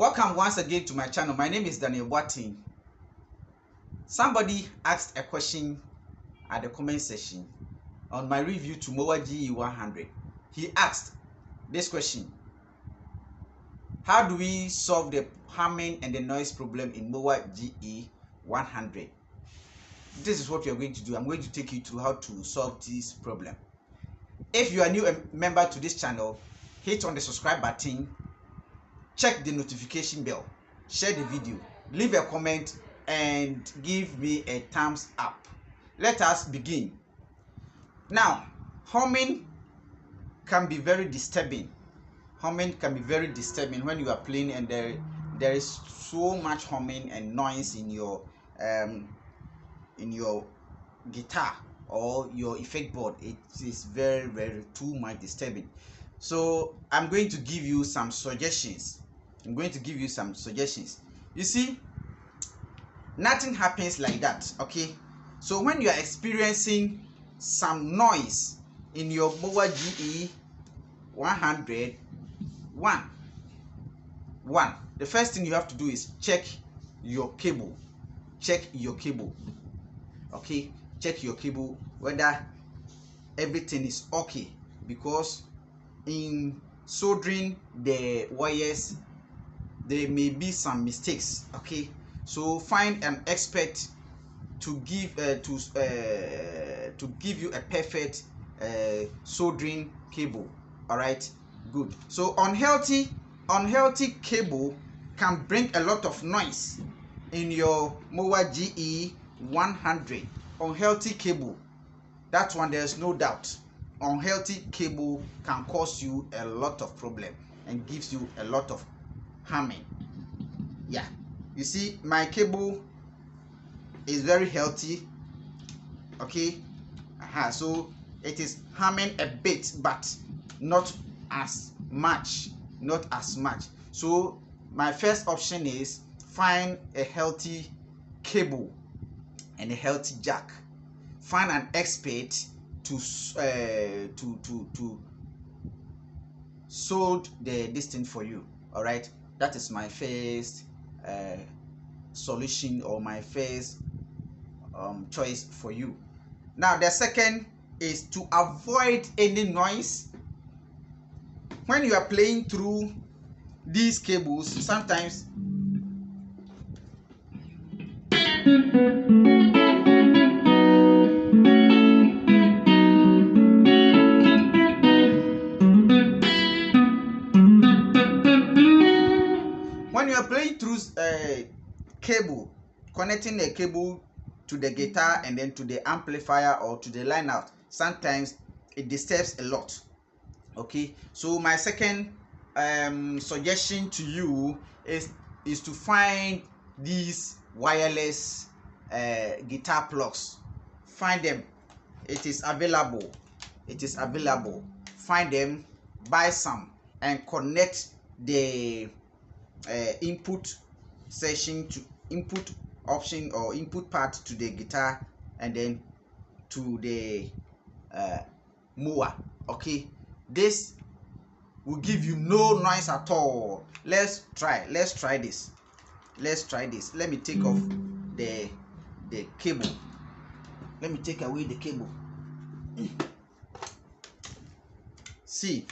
Welcome once again to my channel. My name is Daniel Boateng. Somebody asked a question at the comment section on my review to MOWA GE100. He asked this question: how do we solve the humming and the noise problem in MOWA GE100? This is what we are going to do. I'm going to take you through how to solve this problem. If you are new member to this channel, hit on the subscribe button, check the notification bell, share the video, leave a comment, and give me a thumbs up. Let us begin. Now, humming can be very disturbing. Humming can be very disturbing when you are playing and there is so much humming and noise in your guitar or your effect board. It is very too much disturbing. So I'm going to give you some suggestions. You see, nothing happens like that, okay? So when you are experiencing some noise in your MOWA GE100, the first thing you have to do is check your cable. Okay, check your cable whether everything is okay, because in soldering the wires there may be some mistakes. Okay, so find an expert to give you a perfect soldering cable. All right, good. So unhealthy cable can bring a lot of noise in your MOWA GE100. Unhealthy cable, that one there's no doubt. Unhealthy cable can cause you a lot of problem and gives you a lot of humming. Yeah, you see, my cable is very healthy. Okay, so it is humming a bit, but not as much. So my first option is find a healthy cable and a healthy jack. Find an expert to solder this thing for you. All right, that is my first solution, or my first choice for you. Now the second is to avoid any noise. When you are playing through these cables, sometimes when you are playing through cable, connecting a cable to the guitar and then to the amplifier or to the line out, sometimes it disturbs a lot. Okay, so my second suggestion to you is to find these wireless guitar plugs. Find them. It is available. Find them, buy some, and connect the input section to input option or input part to the guitar and then to the MOWA. Okay, this will give you no noise at all. Let's try this. Let me take off the cable. Let me take away the cable. See,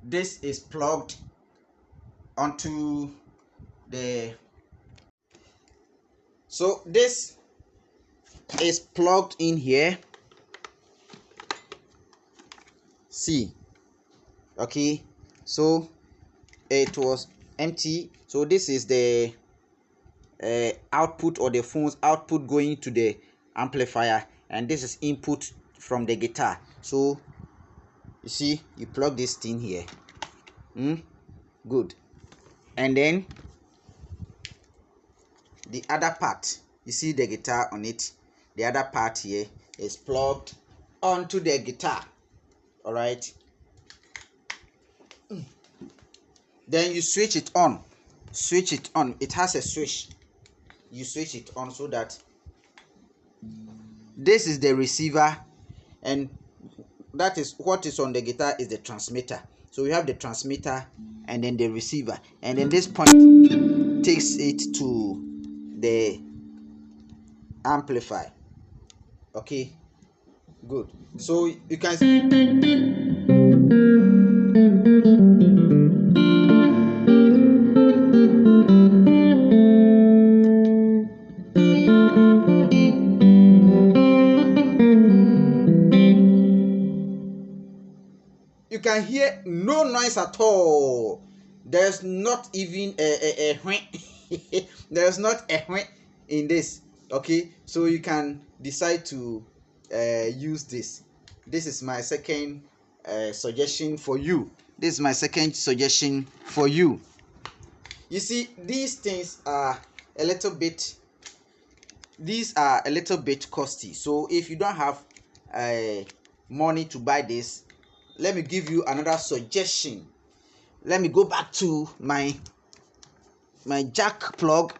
this is plugged onto the, so this is plugged in here. See, okay, so it was empty. So this is the output, or the phone's output going to the amplifier, and this is input from the guitar. So you see, you plug this thing here. Good. And then the other part, you see the guitar on it, the other part here is plugged onto the guitar. All right, then you switch it on. It has a switch. You switch it on so that this is the receiver, and that is what is on the guitar is the transmitter. So we have the transmitter and then the receiver, and then this point takes it to the amplifier. Okay, good. So you can hear no noise at all. There's not even a there's not a in this. Okay, so you can decide to use this. This is my second suggestion for you. This is my second suggestion for you. You see, these things are a little bit costly. So if you don't have money to buy this, let me give you another suggestion. Let me go back to my jack plug.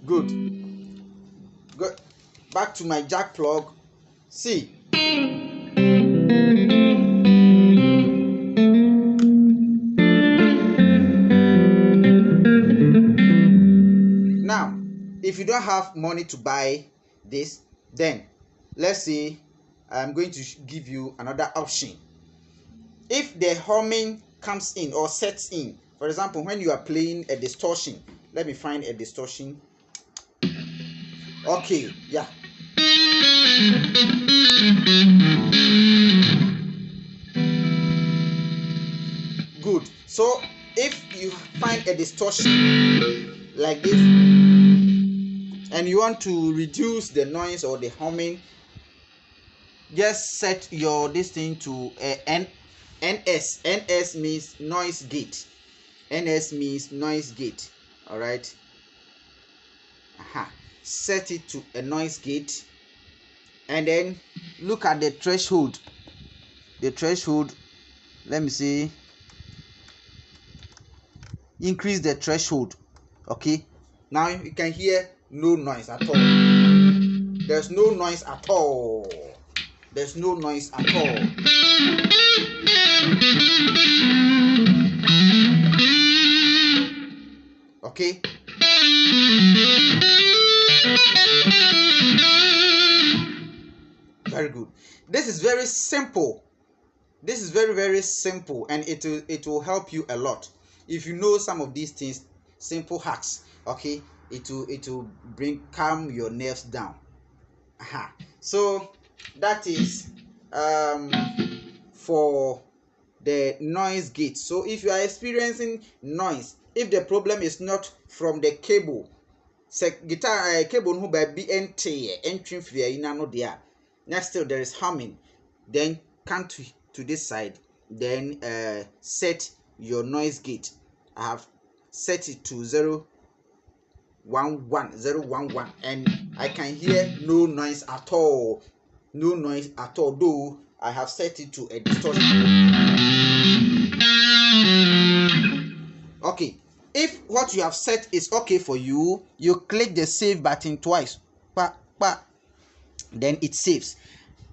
Good. Go back to my jack plug. See. Now, if you don't have money to buy this, then let's say I'm going to give you another option. If the humming comes in or sets in, for example, when you are playing a distortion, let me find a distortion. Okay, yeah. Good. So if you find a distortion like this and you want to reduce the noise or the humming, just set this thing to NS. NS means noise gate. NS means noise gate. All right. Set it to a noise gate, and then look at the threshold. The threshold, let me see. Increase the threshold. Okay. Now you can hear no noise at all. There's no noise at all. There's no noise at all. Okay. Very good. This is very simple. This is very, very simple, and it will help you a lot if you know some of these things. Simple hacks. Okay. It will calm your nerves down. So that is for the noise gate. So if you are experiencing noise, if the problem is not from the cable, guitar cable no by BNT entry free no there, now still there is humming, then come to this side, then set your noise gate. I have set it to 011, and I can hear no noise at all. No noise at all, though I have set it to a distortion. Okay, if what you have set is okay for you, you click the save button twice. Then it saves.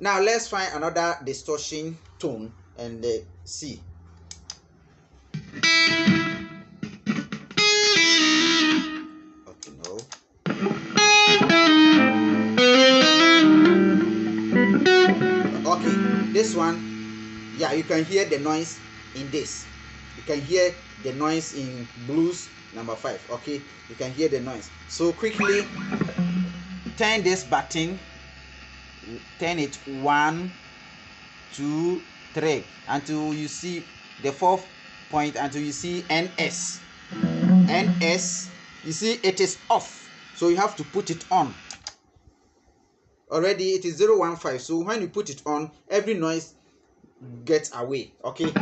Now let's find another distortion tone and see. Okay, no. Okay, this one, yeah, you can hear the noise in this. You can hear the noise in blues number 5. Okay, you can hear the noise. So quickly turn this button, turn it 1, 2, 3 until you see the 4th point, until you see NS. NS, you see it is off, so you have to put it on. Already it is 015, so when you put it on, every noise gets away. Okay.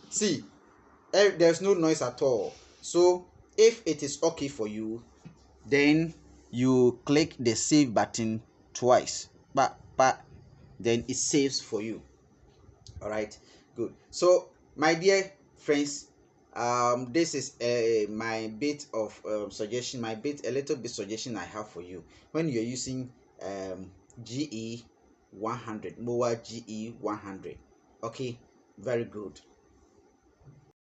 See, there's no noise at all. So if it is okay for you, then you click the save button twice. Then it saves for you. All right, good. So my dear friends, this is my bit of suggestion, a little bit suggestion I have for you when you're using GE 100, MOA GE 100. Okay, very good.